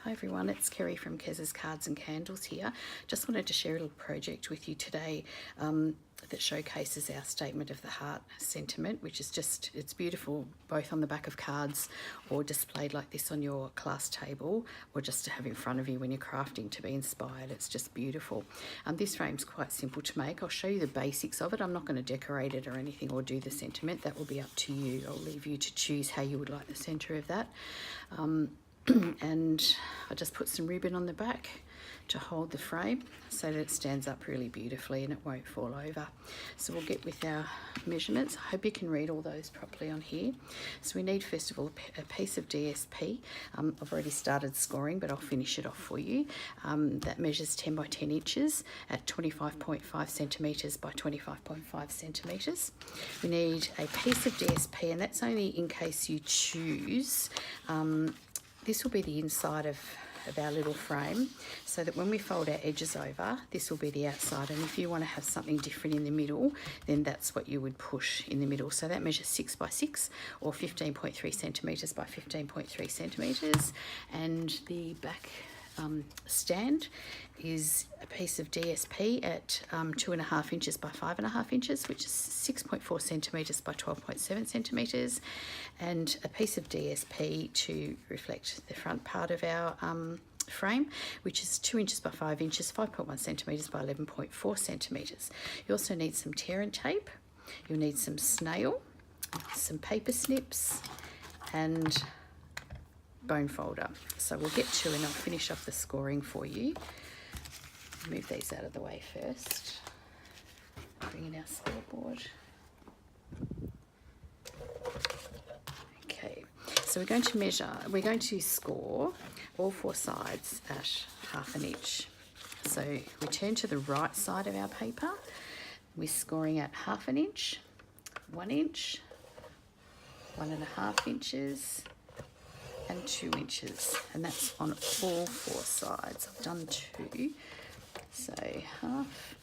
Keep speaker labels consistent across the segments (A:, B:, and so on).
A: Hi everyone, it's Kerry from Kez's Cards and Candles here. Just wanted to share a little project with you today that showcases our statement of the heart sentiment, which is just, it's beautiful both on the back of cards or displayed like this on your class table, or just to have in front of you when you're crafting to be inspired. It's just beautiful. This frame's quite simple to make. I'll show you the basics of it. I'm not going to decorate it or anything or do the sentiment. That will be up to you. I'll leave you to choose how you would like the centre of that. And I just put some ribbon on the back to hold the frame so that it stands up really beautifully and it won't fall over. So we'll get with our measurements. I hope you can read all those properly on here. So we need first of all a piece of DSP. I've already started scoring, but I'll finish it off for you. That measures 10 by 10 inches at 25.5 centimetres by 25.5 centimetres. We need a piece of DSP, and that's only in case you choose. This will be the inside of our little frame, so that when we fold our edges over, this will be the outside. And if you want to have something different in the middle, then that's what you would push in the middle. So that measures 6 by 6 or 15.3 centimetres by 15.3 centimetres. And the back stand is a piece of DSP at 2.5 inches by 5.5 inches, which is 6.4 centimetres by 12.7 centimetres, and a piece of DSP to reflect the front part of our frame, which is 2 inches by 5 inches, 5.1 centimetres by 11.4 centimetres. You also need some tear and tape. You'll need some snail, some paper snips, and bone folder. So we'll get to, and I'll finish off the scoring for you. Move these out of the way first. Bring in our scoreboard. Okay, so we're going to measure, we're going to score all four sides at 1/2 inch. So we turn to the right side of our paper. We're scoring at 1/2 inch, 1 inch, 1.5 inches, and 2 inches, and that's on all four sides. I've done 2, so half.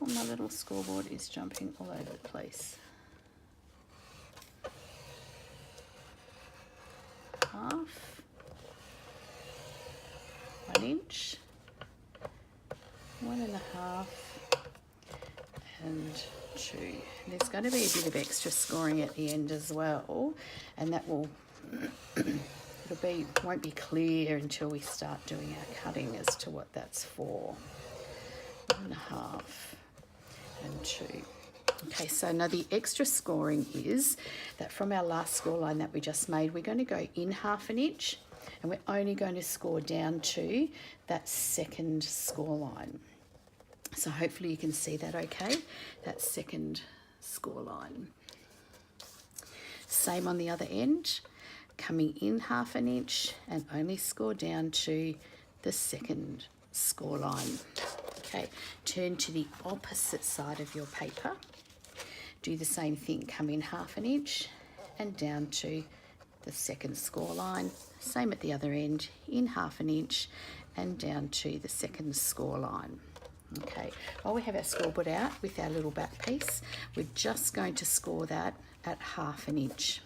A: Oh, my little scoreboard is jumping all over the place. Half, 1 inch, 1.5, and 2. There's going to be a bit of extra scoring at the end as well, and that will won't be clear until we start doing our cutting as to what that's for. 1.5 and 2. Okay, so now the extra scoring is that from our last score line that we just made, we're going to go in 1/2 inch, and we're only going to score down to that second score line. So hopefully you can see that okay, that second score line. Same on the other end, coming in 1/2 inch and only score down to the second score line. Okay, turn to the opposite side of your paper. Do the same thing, come in 1/2 inch and down to the second score line. Same at the other end, in 1/2 inch and down to the second score line. Okay, while we have our scoreboard out with our little back piece, we're just going to score that at 1/2 inch.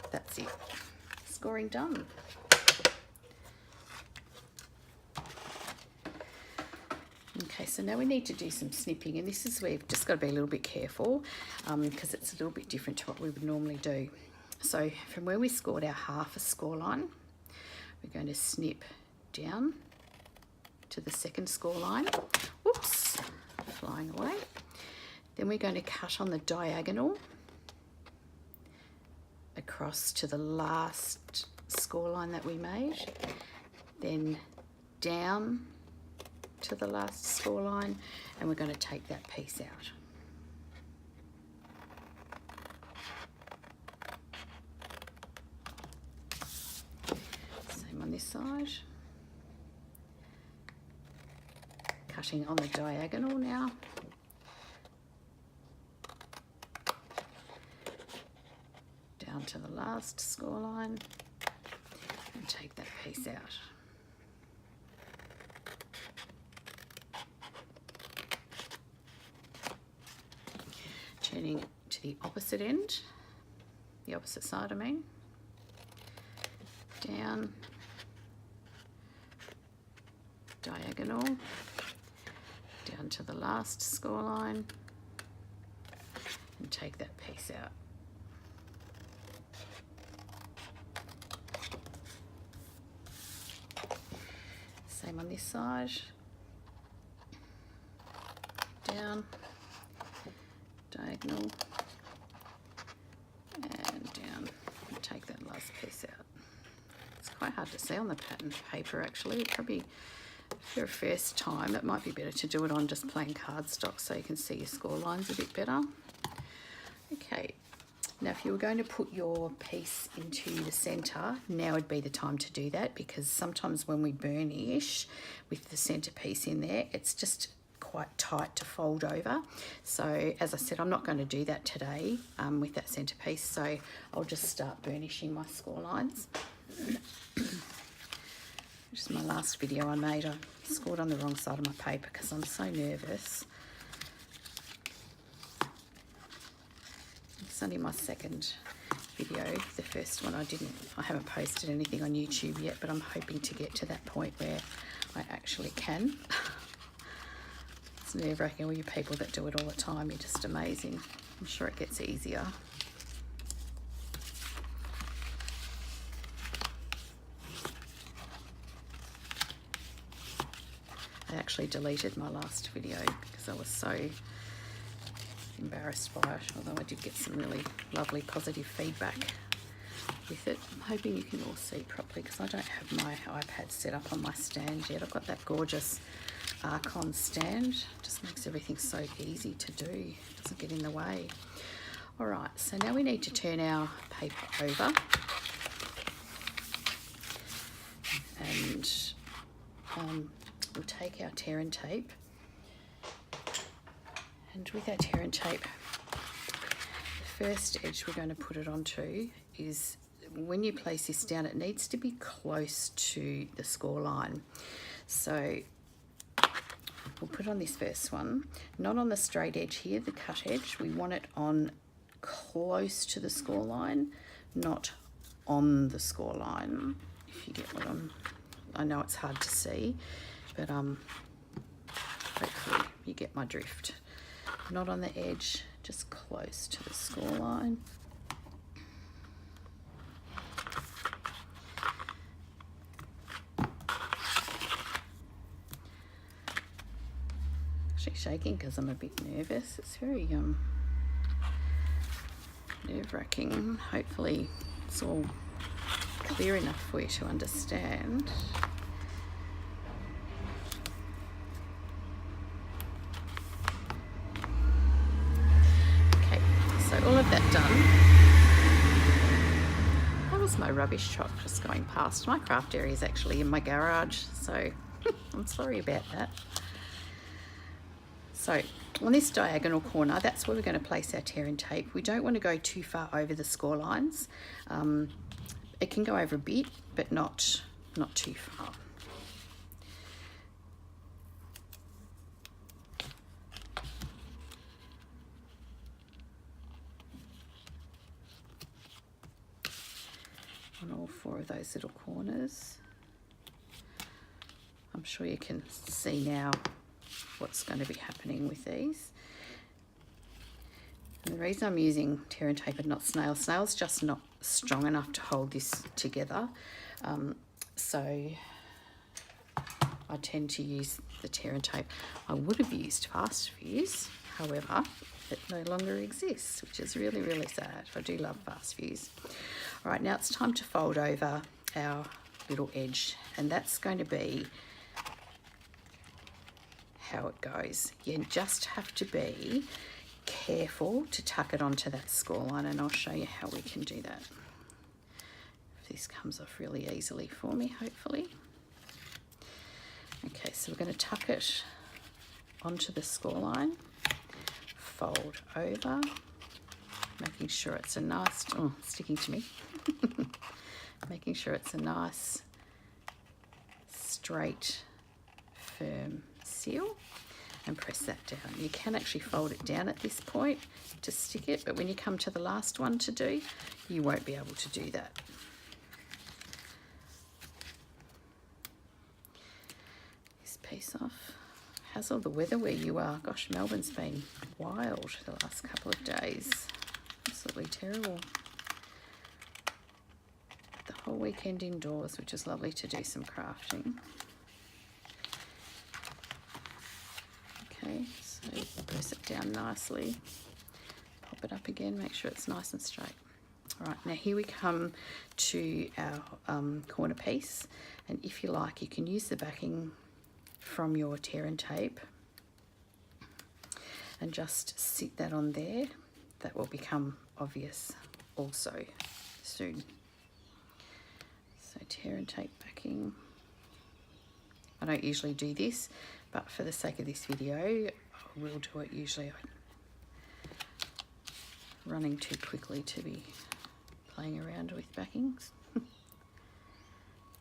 A: That's it. Scoring done. Okay, so now we need to do some snipping, and this is where you've just got to be a little bit careful because it's a little bit different to what we would normally do. So from where we scored our 1/2 score line, we're going to snip down to the second score line. Whoops, flying away. Then we're going to cut on the diagonal across to the last score line that we made, then down to the last score line, and we're going to take that piece out. Same on this side. Cutting on the diagonal now. Down to the last score line and take that piece out. Turning to the opposite end. the opposite side I mean, down, diagonal, down to the last score line, and take that piece out. Same on this side, down, diagonal, and down, and take that last piece out. It's quite hard to see on the pattern paper actually. Probably for your first time it might be better to do it on just plain cardstock so you can see your score lines a bit better. Okay, now if you were going to put your piece into the centre, now would be the time to do that, because sometimes when we burnish with the centre piece in there, it's just quite tight to fold over. So as I said, I'm not going to do that today with that centre piece, so I'll just start burnishing my score lines. This is my last video I made. I scored on the wrong side of my paper because I'm so nervous. It's only my second video. The first one I haven't posted anything on YouTube yet, but I'm hoping to get to that point where I actually can. It's nerve-wracking. All you people that do it all the time, you're just amazing. I'm sure it gets easier. I actually deleted my last video because I was so embarrassed by it, although I did get some really lovely positive feedback with it. I'm hoping you can all see properly because I don't have my iPad set up on my stand yet. I've got that gorgeous Archon stand. Just makes everything so easy to do. Doesn't get in the way. All right, so now we need to turn our paper over, and we'll take our tear and tape, and with our tear and tape, the first edge we're going to put it onto is, when you place this down, it needs to be close to the score line. So we'll put on this first one, not on the straight edge here, the cut edge. We want it on close to the score line, not on the score line, if you get what I know it's hard to see, but hopefully you get my drift. Not on the edge, just close to the score line. Actually shaking because I'm a bit nervous. It's very nerve-wracking. Hopefully it's all clear enough for you to understand. Okay, so all of that done. That was my rubbish truck just going past. My craft area is actually in my garage, so I'm sorry about that. So on this diagonal corner, that's where we're going to place our tear and tape. We don't want to go too far over the score lines. It can go over a bit, but not too far. On all four of those little corners. I'm sure you can see now what's going to be happening with these. And the reason I'm using tear and tape and not snail, snail's just not strong enough to hold this together, so I tend to use the tear and tape. I would have used fast fuse, however it no longer exists, which is really, really sad. I do love fast fuse. All right, now it's time to fold over our little edge, and that's going to be how it goes. You just have to be careful to tuck it onto that score line, and I'll show you how we can do that. If this comes off really easily for me, hopefully. Okay, so we're going to tuck it onto the score line, fold over, making sure it's a nice, sticking to me, making sure it's a nice, straight, firm seal. and press that down. You can actually fold it down at this point to stick it, but when you come to the last one to do, you won't be able to do that. This piece off. How's all the weather where you are? Gosh, Melbourne's been wild the last couple of days. Absolutely terrible. The whole weekend indoors, which is lovely to do some crafting. Okay, so press it down nicely. Pop it up again, make sure it's nice and straight. All right, now here we come to our corner piece, and if you like, you can use the backing from your tear and tape and just sit that on there. That will become obvious also soon. So tear and tape backing. I don't usually do this, but for the sake of this video, I will do it. Usually I'm running too quickly to be playing around with backings.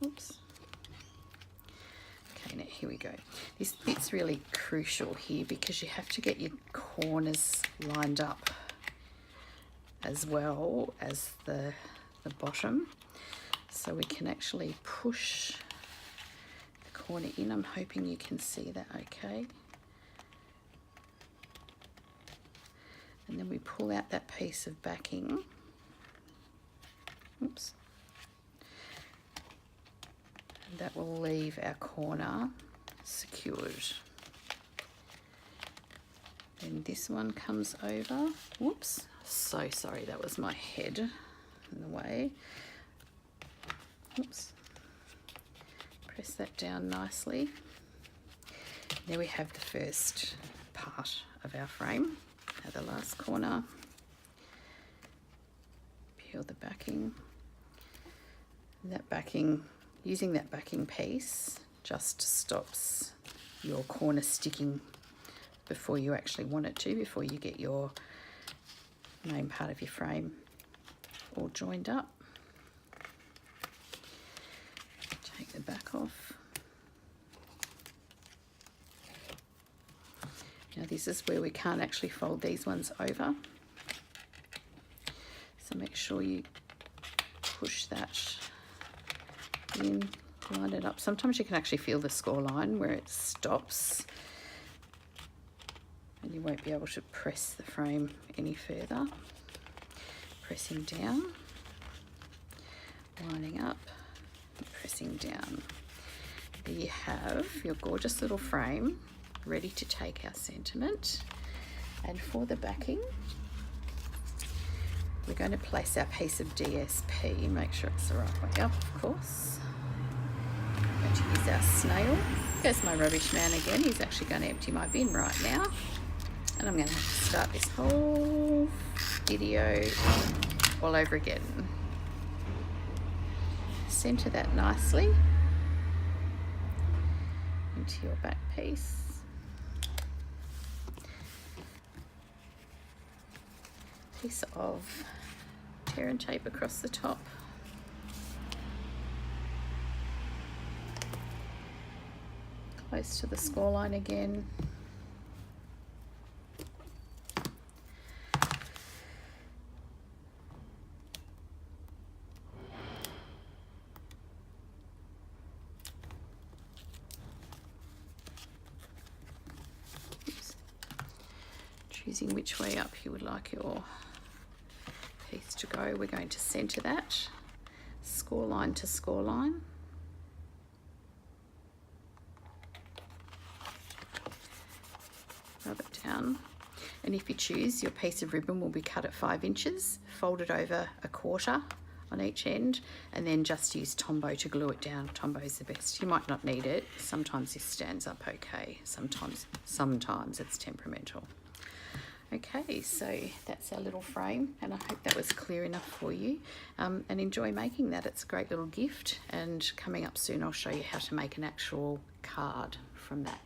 A: Oops. Okay, now here we go. This bit's really crucial here because you have to get your corners lined up as well as the bottom, so we can actually push the corner in. I'm hoping you can see that okay. And then we pull out that piece of backing. Oops. That will leave our corner secured. Then this one comes over. Whoops, so sorry, that was my head in the way. Oops. Press that down nicely. There we have the first part of our frame. Now the last corner. Peel the backing. That backing, using that backing piece just stops your corner sticking before you actually want it to, before you get your main part of your frame all joined up. Take the back off. Now this is where we can't actually fold these ones over. So make sure you push that in, line it up. Sometimes you can actually feel the score line where it stops and you won't be able to press the frame any further. Pressing down, lining up, and pressing down. There you have your gorgeous little frame ready to take our sentiment. And for the backing, we're going to place our piece of DSP, make sure it's the right way up, of course. I'm going to use our snail. There's my rubbish man again. He's actually going to empty my bin right now. And I'm going to have to start this whole video all over again. Center that nicely into your back piece. Piece of tear and tape across the top. Close to the score line again. Oops. Choosing which way up you would like your piece to go. We're going to center that score line to score line. Rub it down, and if you choose, your piece of ribbon will be cut at 5 inches, folded over a quarter on each end, and then just use Tombow to glue it down. Tombow is the best. You might not need it. Sometimes this stands up okay. Sometimes it's temperamental. Okay, so that's our little frame, and I hope that was clear enough for you. And enjoy making that. It's a great little gift, and coming up soon I'll show you how to make an actual card from that.